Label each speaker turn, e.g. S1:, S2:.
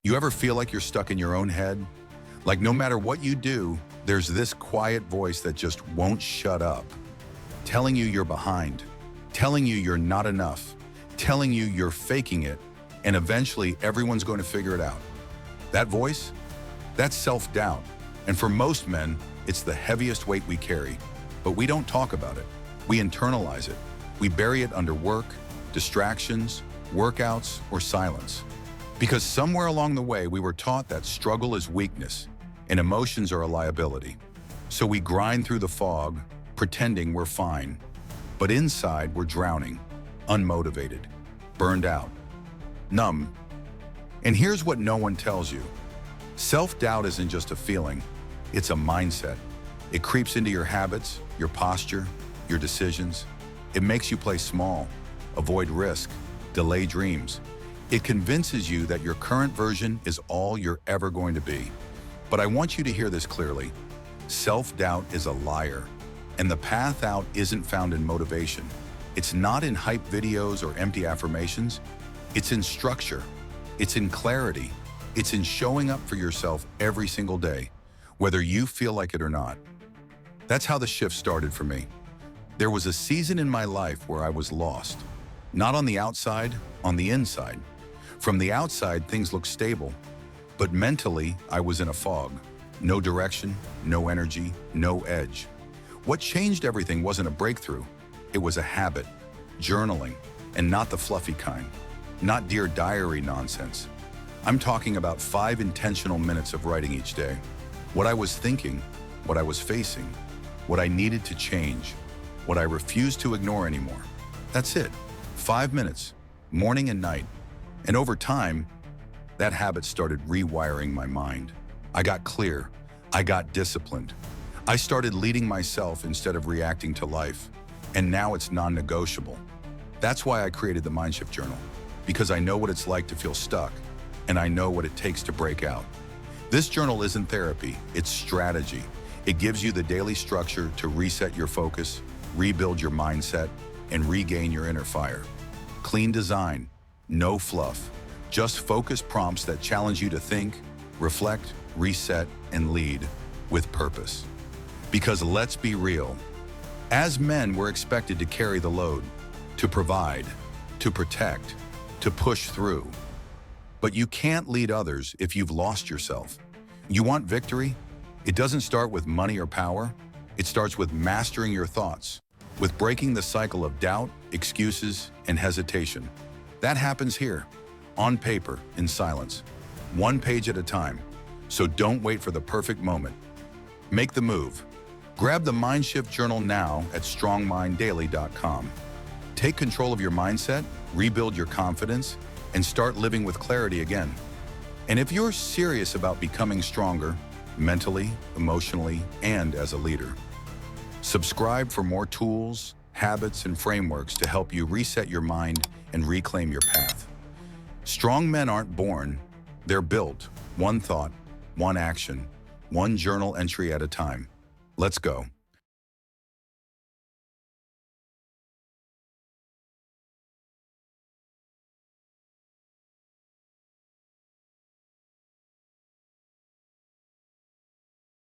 S1: You ever feel like you're stuck in your own head? Like no matter what you do, there's this quiet voice that just won't shut up, telling you you're behind, telling you you're not enough, telling you you're faking it, and eventually everyone's going to figure it out. That voice? That's self-doubt. And for most men, it's the heaviest weight we carry. But we don't talk about it. We internalize it. We bury it under work, distractions, workouts, or silence. Because somewhere along the way, we were taught that struggle is weakness and emotions are a liability. So we grind through the fog, pretending we're fine. But inside, we're drowning, unmotivated, burned out, numb. And here's what no one tells you. Self-doubt isn't just a feeling, it's a mindset. It creeps into your habits, your posture, your decisions. It makes you play small, avoid risk, delay dreams. It convinces you that your current version is all you're ever going to be. But I want you to hear this clearly. Self-doubt is a liar, and the path out isn't found in motivation. It's not in hype videos or empty affirmations. It's in structure. It's in clarity. It's in showing up for yourself every single day, whether you feel like it or not. That's how the shift started for me. There was a season in my life where I was lost. Not on the outside, on the inside. From the outside, things looked stable. But mentally, I was in a fog. No direction, no energy, no edge. What changed everything wasn't a breakthrough. It was a habit, journaling, and not the fluffy kind. Not Dear Diary nonsense. I'm talking about 5 intentional minutes of writing each day. What I was thinking, what I was facing, what I needed to change, what I refused to ignore anymore. That's it. 5 minutes, morning and night. And over time, that habit started rewiring my mind. I got clear. I got disciplined. I started leading myself instead of reacting to life. And now it's non-negotiable. That's why I created the Mindshift Journal, because I know what it's like to feel stuck, and I know what it takes to break out. This journal isn't therapy, it's strategy. It gives you the daily structure to reset your focus, rebuild your mindset, and regain your inner fire. Clean design, no fluff, just focused prompts that challenge you to think, reflect, reset, and lead with purpose. Because let's be real, as men, we're expected to carry the load, to provide, to protect, to push through. But you can't lead others if you've lost yourself. You want victory? It doesn't start with money or power. It starts with mastering your thoughts, with breaking the cycle of doubt, excuses, and hesitation. That happens here, on paper, in silence, 1 page at a time. So don't wait for the perfect moment. Make the move. Grab the Mindshift Journal now at strongminddaily.com. Take control of your mindset, rebuild your confidence, and start living with clarity again. And if you're serious about becoming stronger, mentally, emotionally, and as a leader, subscribe for more tools, habits, and frameworks to help you reset your mind and reclaim your path. Strong men aren't born, they're built. One thought, one action, one journal entry at a time. Let's go.